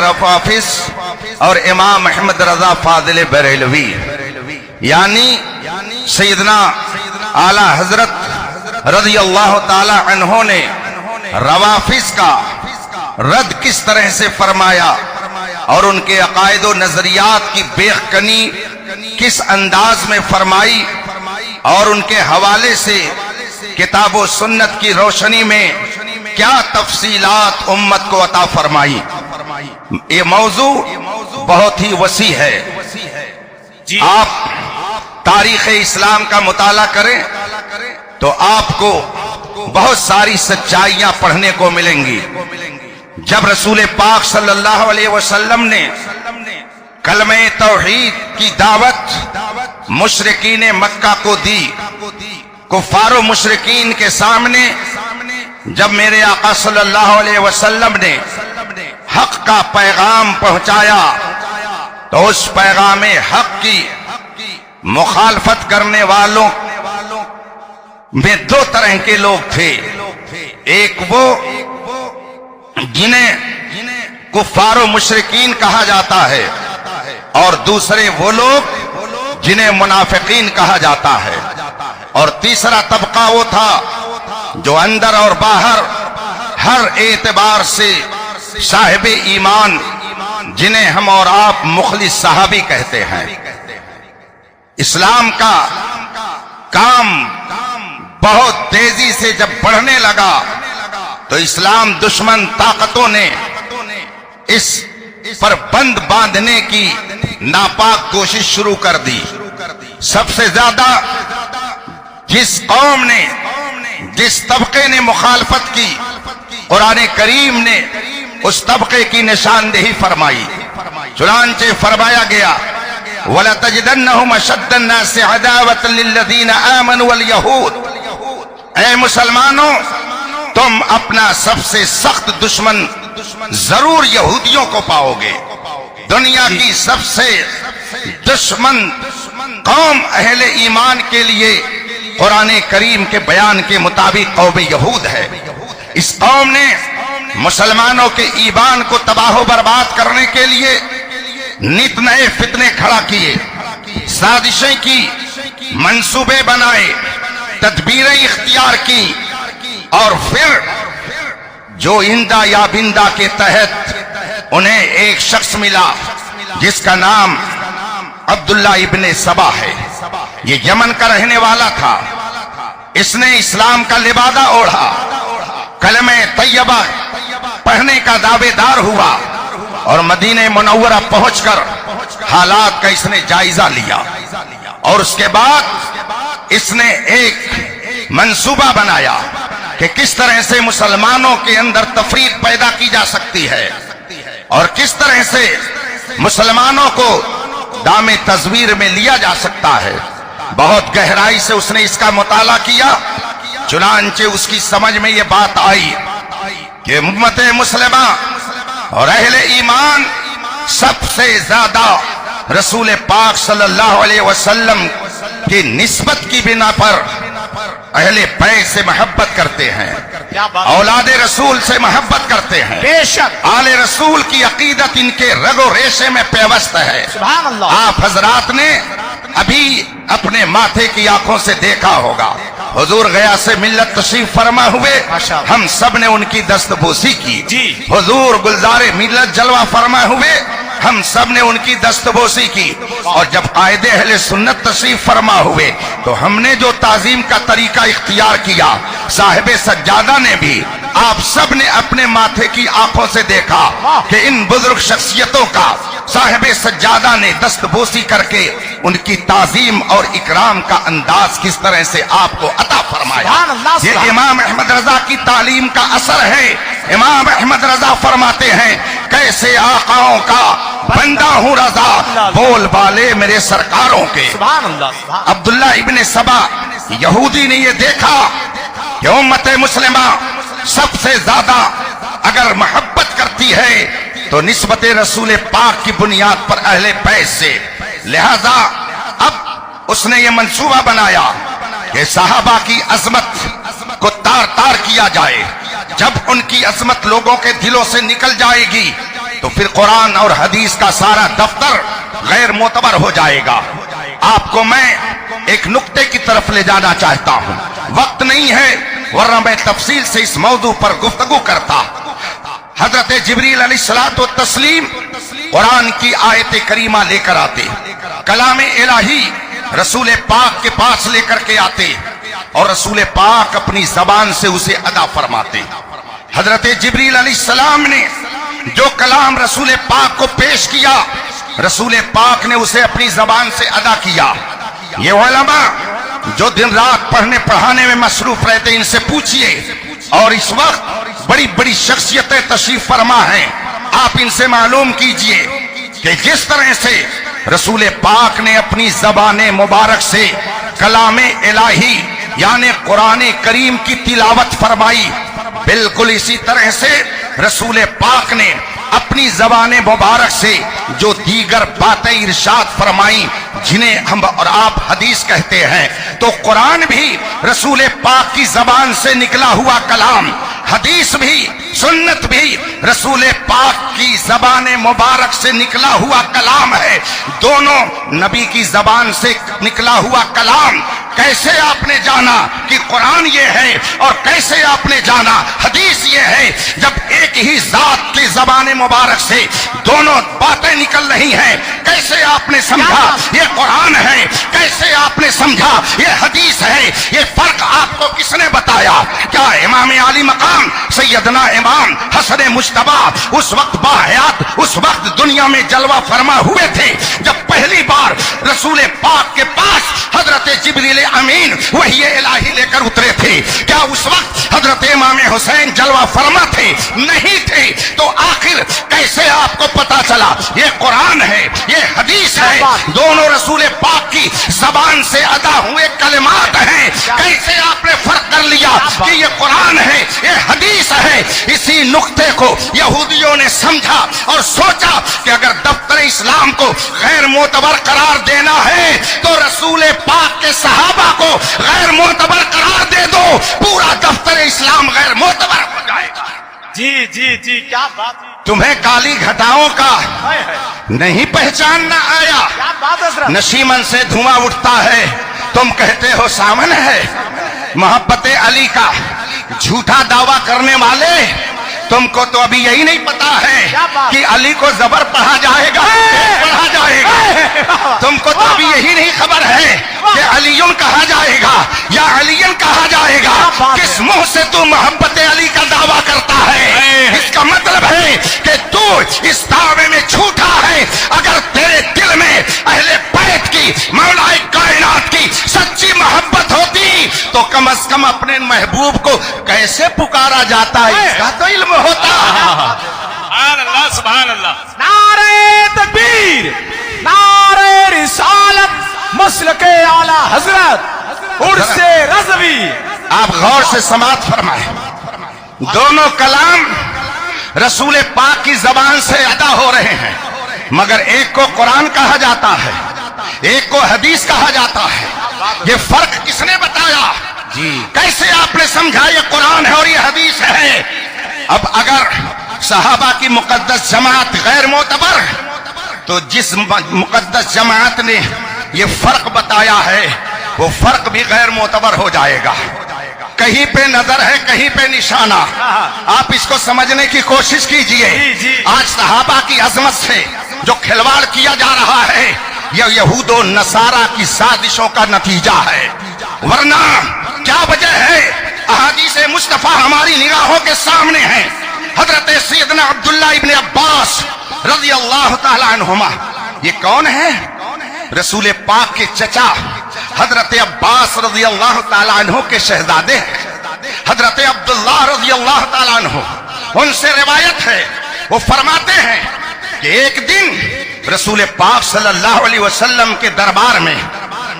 رفافس اور امام احمد رضا فاضل بریلوی، یعنی سیدنا اعلی حضرت رضی اللہ تعالی عنہ نے روافظ کا رد کس طرح سے فرمایا اور ان کے عقائد و نظریات کی بیخ کنی کس انداز میں فرمائی، اور ان کے حوالے سے کتاب و سنت کی روشنی میں کیا تفصیلات امت کو عطا فرمائی۔ یہ موضوع بہت ہی وسیع ہے۔ آپ تاریخ اسلام کا مطالعہ کریں تو آپ کو بہت ساری سچائیاں پڑھنے کو ملیں گی۔ جب رسول پاک صلی اللہ علیہ وسلم نے کلمہ توحید کی دعوت مشرکین مکہ کو دی، کفار و مشرکین کے سامنے جب میرے آقا صلی اللہ علیہ وسلم نے حق کا پیغام پہنچایا تو اس پیغام حق کی مخالفت کرنے والوں میں دو طرح کے لوگ تھے، ایک وہ جنہیں کفار و مشرکین کہا جاتا ہے، اور دوسرے وہ لوگ جنہیں منافقین کہا جاتا ہے، اور تیسرا طبقہ وہ تھا جو اندر اور باہر ہر اعتبار سے صاحب ایمان، جنہیں ہم اور آپ مخلص صحابی کہتے ہیں۔ اسلام کا کام بہت تیزی سے جب بڑھنے لگا تو اسلام دشمن طاقتوں نے اس پر بند باندھنے کی ناپاک کوشش شروع کر دی۔ سب سے زیادہ جس قوم نے، جس طبقے نے مخالفت کی، قرآن کریم نے اس طبقے کی نشاندہی فرمائی۔ چنانچہ فرمایا گیا وَلَتَجِدَنَّهُمْ أَشَدَّ النَّاسِ عَدَاوَةً لِلَّذِينَ آمَنُوا وَالْيَهُودِ، اے مسلمانوں تم اپنا سب سے سخت دشمن ضرور یہودیوں کو پاؤ گے۔ دنیا کی سب سے دشمن قوم اہل ایمان کے لیے قرآن کریم کے بیان کے مطابق قوم یہود ہے۔ اس قوم نے مسلمانوں کے ایمان کو تباہ و برباد کرنے کے لیے نت نئے فتنے کھڑا کیے، سازشیں کی، منصوبے بنائے، تدبیریں اختیار کی، اور پھر جو اندہ یا بندہ کے تحت انہیں ایک شخص ملا جس کا نام عبداللہ ابن سبا ہے۔ یہ یمن کا رہنے والا تھا۔ اس نے اسلام کا لبادہ اوڑھا، کلمہ طیبہ پڑھنے کا دعوے دار ہوا، اور مدینہ منورہ پہنچ کر حالات کا اس نے جائزہ لیا، اور اس کے بعد اس نے ایک منصوبہ بنایا کہ کس طرح سے مسلمانوں کے اندر تفریق پیدا کی جا سکتی ہے، اور کس طرح سے مسلمانوں کو دام تزویر میں لیا جا سکتا ہے۔ بہت گہرائی سے اس نے اس کا مطالعہ کیا، چنانچہ اس کی سمجھ میں یہ بات آئی کہ امت مسلمہ اور اہل ایمان سب سے زیادہ رسول پاک صلی اللہ علیہ وسلم کی نسبت کی بنا پر اہل بیت سے محبت کرتے ہیں، اولاد رسول سے محبت کرتے ہیں، بے شک آل رسول کی عقیدت ان کے رگ و ریشے میں پیوست ہے۔ سبحان اللہ۔ آپ حضرات نے ابھی اپنے ماتھے کی آنکھوں سے دیکھا ہوگا، حضور گیا سے ملت تشریف فرما ہوئے، ہم سب نے ان کی دست بوسی کی۔ حضور گلزار ملت جلوہ فرما ہوئے، ہم سب نے ان کی دست بوسی کی۔ اور جب قائد اہل سنت تشریف فرما ہوئے تو ہم نے جو تعظیم کا طریقہ اختیار کیا، صاحب سجادہ نے بھی، آپ سب نے اپنے ماتھے کی آنکھوں سے دیکھا کہ ان بزرگ شخصیتوں کا صاحب سجادہ نے دست بوسی کر کے ان کی تعظیم اور اکرام کا انداز کس طرح سے آپ کو عطا فرمایا۔ یہ امام احمد رضا کی تعلیم کا اثر ہے۔ امام احمد رضا فرماتے ہیں کیسے آقاؤں کا بندہ ہوں رضا، بول بالے میرے سرکاروں کے۔ سبحان اللہ۔ عبداللہ ابن سبا یہودی نے یہ دیکھا کہ امت مسلمہ سب سے زیادہ اگر محبت کرتی ہے تو نسبت رسول پاک کی بنیاد پر اہل بیت سے، لہذا اب اس نے یہ منصوبہ بنایا کہ صحابہ کی عظمت کو تار تار کیا جائے۔ جب ان کی عظمت لوگوں کے دلوں سے نکل جائے گی تو پھر قرآن اور حدیث کا سارا دفتر غیر معتبر ہو جائے گا۔ آپ کو میں ایک نقطے کی طرف لے جانا چاہتا ہوں، وقت نہیں ہے ورنہ میں تفصیل سے اس موضوع پر گفتگو کرتا۔ حضرت جبریل علیہ الصلوۃ والتسلیم قرآن کی آیت کریمہ لے کر آتے، کلام الہی رسول پاک کے پاس لے کر کے آتے، اور رسول پاک اپنی زبان سے اسے ادا فرماتے۔ حضرت جبریل علیہ السلام نے جو کلام رسول پاک کو پیش کیا، رسول پاک نے اسے اپنی زبان سے ادا کیا۔ یہ علماء جو دن رات پڑھنے پڑھانے میں مصروف رہتے، ان سے پوچھئے، اور اس وقت بڑی بڑی شخصیتیں تشریف فرما ہیں، آپ ان سے معلوم کیجئے کہ جس طرح سے رسول پاک نے اپنی زبان مبارک سے کلام الہی یعنی قرآن کریم کی تلاوت فرمائی، بالکل اسی طرح سے رسول پاک نے اپنی زبان مبارک سے جو دیگر باتیں ارشاد فرمائیں، جنہیں ہم اور آپ حدیث کہتے ہیں، تو قرآن بھی رسول پاک کی زبان سے نکلا ہوا کلام، حدیث بھی، سنت بھی رسول پاک کی زبان مبارک سے نکلا ہوا کلام ہے، دونوں نبی کی زبان سے نکلا ہوا کلام۔ کیسے آپ نے جانا کہ قرآن یہ ہے، اور کیسے آپ نے جانا حدیث یہ ہے، جب ایک ہی ذات کی زبان مبارک سے دونوں باتیں نکل رہی ہیں؟ کیسے آپ نے سمجھا یہ قرآن ہے، کیسے آپ نے سمجھا یہ حدیث ہے؟ یہ فرق آپ کو کس نے بتایا؟ کیا امام عالی مقام سیدنا امام حسن مجتبی اس وقت باحیات، اس وقت دنیا میں جلوہ فرما ہوئے تھے جب پہلی بار رسول پاک کے پاس حضرت جبریل امین وحی الہی لے کر اترے تھے؟ کیا اس وقت حضرت امام حسین جلوہ فرما تھے؟ نہیں تھے۔ تو آخر کیسے آپ کو پتا چلا یہ قرآن ہے، یہ حدیث ہے؟ دونوں رسول پاک کی زبان سے ادا ہوئے کلمات ہیں، کیسے آپ نے فرق کر لیا کہ یہ قرآن ہے، یہ حدیث ہے؟ اسی نقطے کو یہودیوں نے سمجھا اور سوچا کہ اگر دفتر اسلام کو غیر معتبر قرار دینا ہے تو رسول پاک کے صحابہ کو غیر معتبر قرار دے دو، پورا دفتر اسلام غیر معتبر ہو جائے گا۔ جی جی جی، کیا بات ہے، تمہیں کالی گھٹاؤں کا نہیں پہچاننا آیا؟ کیا بات ہے حضرت۔ نشیمن سے دھواں اٹھتا ہے، تم کہتے ہو سامن ہے۔ محبت علی کا جھوٹا دعویٰ کرنے والے، تم کو تو ابھی یہی نہیں پتا ہے کہ علی کو زبر پڑھا جائے گا، پڑھا جائے گا۔ تم کو تو ابھی یہی نہیں خبر ہے کہ علیون کہا جائے گا یا علیین کہا جائے گا۔ کس منہ سے تو محبت علی کا دعویٰ کرتا ہے؟ اس کا مطلب ہے کہ تو اس دعوے میں جھوٹا ہے۔ اگر تیرے دل میں اہل بیت کی، مولا کائنات کی سچی محبت ہوتی تو کم از کم اپنے محبوب کو کیسے پکارا جاتا ہے اس کا تو علم ہوتا۔ سبحان اللہ سبحان اللہ، نعرہ تکبیر، نعرہ رسالت، مسلک اعلی حضرت عرس رضوی۔ آپ غور سے سماعت فرمائیں، دونوں کلام رسول پاک کی زبان سے ادا ہو رہے ہیں، مگر ایک کو قرآن کہا جاتا ہے، ایک کو حدیث کہا جاتا ہے۔ یہ فرق کس نے بتایا؟ کیسے آپ نے سمجھا یہ قرآن ہے اور یہ حدیث ہے؟ اب اگر صحابہ کی مقدس جماعت غیر معتبر، تو جس مقدس جماعت نے یہ فرق بتایا ہے وہ فرق بھی غیر معتبر ہو جائے گا۔ کہیں پہ نظر ہے، کہیں پہ نشانہ، آپ اس کو سمجھنے کی کوشش کیجئے۔ آج صحابہ کی عظمت سے جو کھلواڑ کیا جا رہا ہے یہ یہود و نصارہ کی سازشوں کا نتیجہ ہے، ورنہ کیا وجہ ہے؟ احادیث مصطفیٰ ہماری نگاہوں کے سامنے ہیں۔ حضرت سیدنا عبداللہ ابن عباس رضی اللہ تعالی عنہما، یہ کون ہے؟ رسول پاک کے چچا حضرت عباس رضی اللہ تعالی عنہ کے شہزادے ہیں، حضرت عبداللہ رضی اللہ تعالی عنہ۔ ان سے روایت ہے، وہ فرماتے ہیں کہ ایک دن رسول پاک صلی اللہ علیہ وسلم کے دربار میں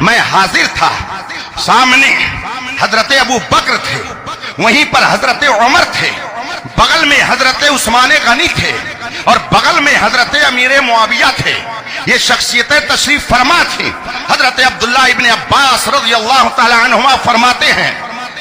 میں حاضر تھا، سامنے حضرت ابو بکر تھے، وہیں پر حضرت عمر تھے، بغل میں حضرت عثمان غنی تھے، اور بغل میں حضرت امیر معاویہ تھے۔ یہ شخصیتیں تشریف فرما تھی۔ حضرت عبداللہ ابن عباس رضی اللہ تعالی عنہما فرماتے ہیں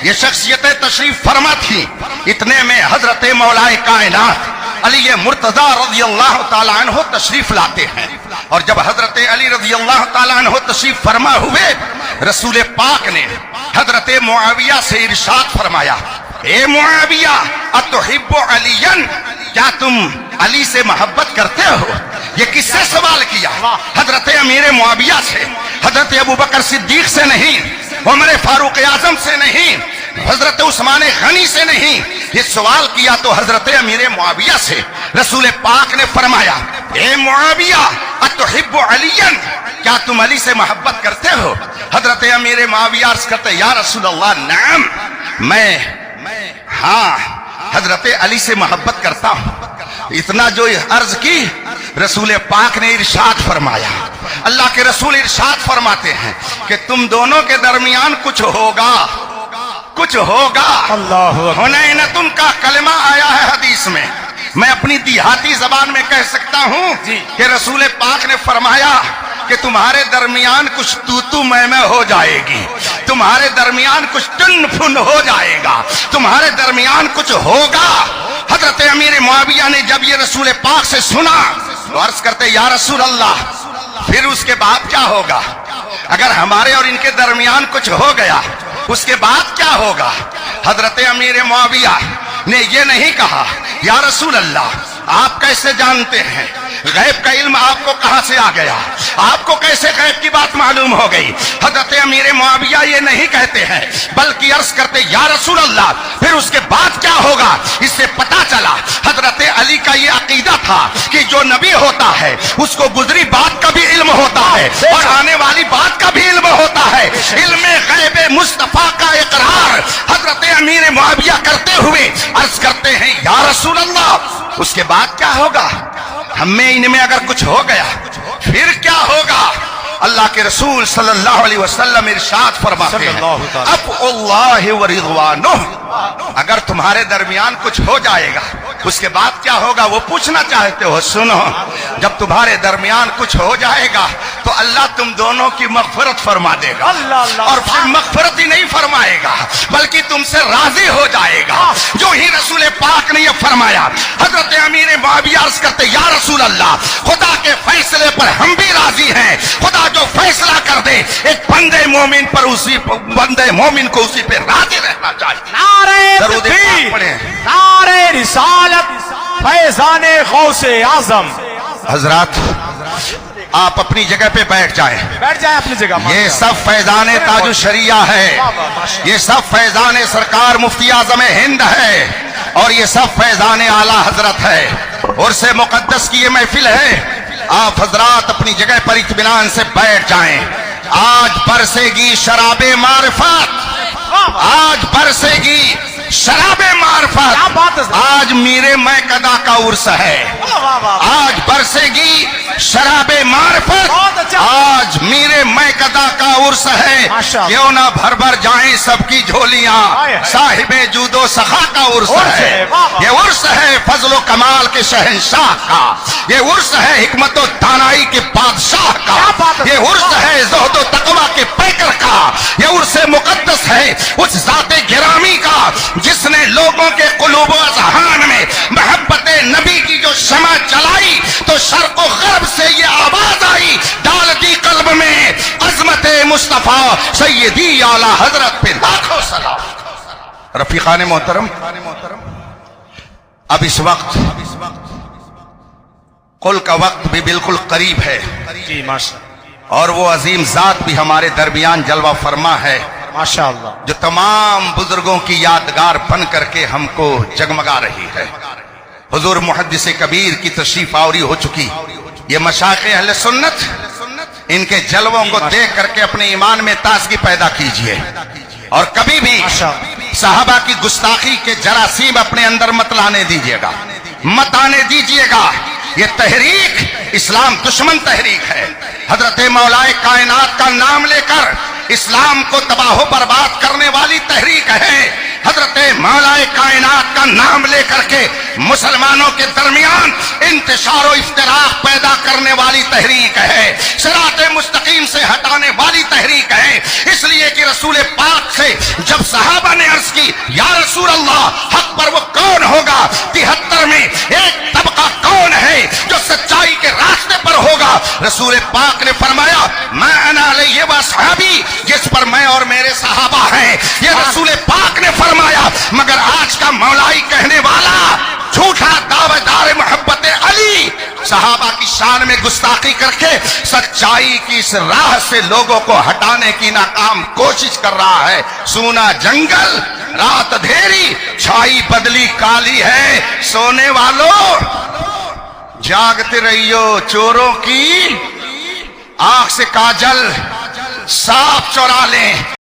یہ شخصیتیں تشریف فرما تھی، اتنے میں حضرت مولا کائنات علی مرتضی رضی اللہ تعالیٰ عنہ تشریف لاتے ہیں، اور جب حضرت علی رضی اللہ تعالیٰ عنہ تشریف فرما ہوئے، رسول پاک نے حضرت معاویہ سے ارشاد فرمایا، اے معاویہ اتحب علیا، کیا تم علی سے محبت کرتے ہو؟ یہ کس سے سوال کیا؟ حضرت امیر معاویہ سے، حضرت ابوبکر صدیق سے نہیں، عمر فاروق اعظم سے نہیں، حضرت عثمان غنی سے نہیں، یہ سوال کیا تو حضرت امیر معاویہ سے۔ رسول پاک نے فرمایا، اے معاویہ اتحب علیا، کیا تم علی سے محبت کرتے ہو؟ حضرت امیر معاویہ عرض کرتے، یا رسول اللہ نعم، میں ہاں حضرت علی سے محبت کرتا ہوں۔ اتنا جو عرض کی، رسول پاک نے ارشاد فرمایا، اللہ کے رسول ارشاد فرماتے ہیں کہ تم دونوں کے درمیان کچھ ہوگا، کچھ ہوگا۔ اللہ اکبر۔ حنینتن کا کلمہ آیا ہے حدیث میں، میں اپنی دیہاتی زبان میں کہہ سکتا ہوں کہ رسول پاک نے فرمایا کہ تمہارے درمیان کچھ تو میں ہو جائے گی، تمہارے درمیان کچھ ٹن پھن ہو جائے گا، تمہارے درمیان کچھ ہوگا۔ حضرت امیر معاویہ نے جب یہ رسول پاک سے سنا تو عرض کرتے، یا رسول اللہ پھر اس کے بعد کیا ہوگا؟ اگر ہمارے اور ان کے درمیان کچھ ہو گیا اس کے بعد کیا ہوگا؟ حضرت امیر معاویہ نے یہ نہیں کہا، یا رسول اللہ آپ کیسے جانتے ہیں؟ غیب کا علم آپ کو کہاں سے آ گیا؟ آپ کو کیسے غیب کی بات معلوم ہو گئی؟ حضرت امیر معاویہ یہ نہیں کہتے ہیں، بلکہ عرض کرتے، یا رسول اللہ پھر اس کے بعد کیا ہوگا؟ اس سے پتا چلا حضرت علی کا یہ عقیدہ تھا کہ جو نبی ہوتا ہے اس کو گزری بات کا بھی علم ہوتا ہے اور آنے والی بات کا بھی علم ہوتا ہے۔ علم غیب مصطفیٰ کا اقرار حضرت امیر معاویہ کرتے ہوئے عرض کرتے ہیں، یا رسول اللہ اس کے بعد کیا ہوگا؟ ہمیں ان میں اگر کچھ ہو گیا پھر کیا ہوگا؟ اللہ کے رسول صلی اللہ علیہ وسلم ارشاد فرماتے ہیں، اب اللہ ورضوانہ، اگر تمہارے درمیان کچھ ہو جائے گا اس کے بعد کیا ہوگا؟ وہ پوچھنا چاہتے ہو، سنو، جب تمہارے درمیان کچھ ہو جائے گا تو اللہ تم دونوں کی مغفرت فرما دے گا، اور پھر مغفرت ہی نہیں فرمائے گا بلکہ تم سے راضی ہو جائے گا۔ جو ہی رسول پاک نے یہ فرمایا، حضرت امیر معاویہ عرض کرتے، یا رسول اللہ خدا کے فیصلے پر ہم بھی راضی ہیں، خدا جو فیصلہ کر دے ایک بندے مومن پر بندے مومن کو اسی پہ راضی رہنا چاہیے۔ نعرہ تکبیر، نعرہ رسالت، فیضان غوث اعظم۔ حضرات آپ اپنی جگہ پہ بیٹھ جائیں، بیٹھ جائیں اپنی جگہ۔ یہ سب فیضان تاج الشریعہ ہے، یہ سب فیضان سرکار مفتی اعظم ہند ہے، اور یہ سب فیضان اعلی حضرت ہے، اور سے مقدس کی یہ محفل ہے۔ آپ حضرات اپنی جگہ پر اطمینان سے بیٹھ جائیں۔ آج برسے گی شراب معرفت، آج برسے گی شراب معرفت، آج میرے میں قدا کا عرس ہے، آج برسے گی شراب معرفت، آج میرے میں قدا کا عرس ہے، کیوں نہ بھر بھر جائیں سب کی جھولیاں، صاحب جود و سخا کا عرس ہے، یہ عرس ہے فضل و کمال کے شہنشاہ کا، یہ عرس ہے حکمت و دانائی کے بادشاہ کا، یہ عرس ہے زہد و تقوی کے پیکر کا، یہ عرس مقدس ہے اس ذات گرامی کا جس نے لوگوں کے قلوب و اذہان میں محبت نبی کی جو شمع جلائی تو شرق و غرب سے یہ آواز آئی، ڈال دی قلب میں عظمت مصطفیٰ سیدی اعلی حضرت پہ لاکھوں سلام۔ رفیقان محترم، اب اس وقت قل کا وقت بھی بالکل قریب ہے، جی ماشاءاللہ، اور وہ عظیم ذات بھی ہمارے درمیان جلوہ فرما ہے ماشاءاللہ، جو تمام بزرگوں کی یادگار بن کر کے ہم کو جگمگا رہی ہے۔ حضور محدث کبیر کی تشریف آوری ہو چکی، یہ مشائخ اہل سنت، ان کے جلووں کو دیکھ کر کے اپنے ایمان میں تازگی پیدا کیجئے، اور کبھی بھی صحابہ کی گستاخی کے جراثیم اپنے اندر مت لانے دیجئے گا، مت آنے دیجئے گا۔ یہ تحریک اسلام دشمن تحریک ہے، حضرت مولا کائنات کا نام لے کر اسلام کو تباہ و برباد کرنے والی تحریک ہے، حضرت مولا کائنات کا نام لے کر کے مسلمانوں کے درمیان انتشار و افتراق پیدا کرنے والی تحریک ہے، صراط مستقیم سے سے ہٹانے والی تحریک ہے، اس لیے کہ رسول پاک سے جب صحابہ نے عرض کی یا رسول اللہ حق پر وہ کون ہوگا، 73 میں ایک طبقہ کون ہے جو سچائی کے راستے پر ہوگا، رسول پاک نے فرمایا میں انا علیہ و صحابی، جس پر میں اور میرے صحابہ ہیں، یہ رسول پاک نے فرمایا۔ مگر آج کا مولائی کہنے والا جھوٹا دعوے دار محبت علی صحابہ کی شان میں گستاخی کر کے سچائی کی اس راہ سے لوگوں کو ہٹانے کی ناکام کوشش کر رہا ہے۔ سونا جنگل رات اندھیری چھائی بدلی کالی ہے، سونے والوں جاگتے رہیو، چوروں کی آنکھ سے کاجل صاف چورا لیں۔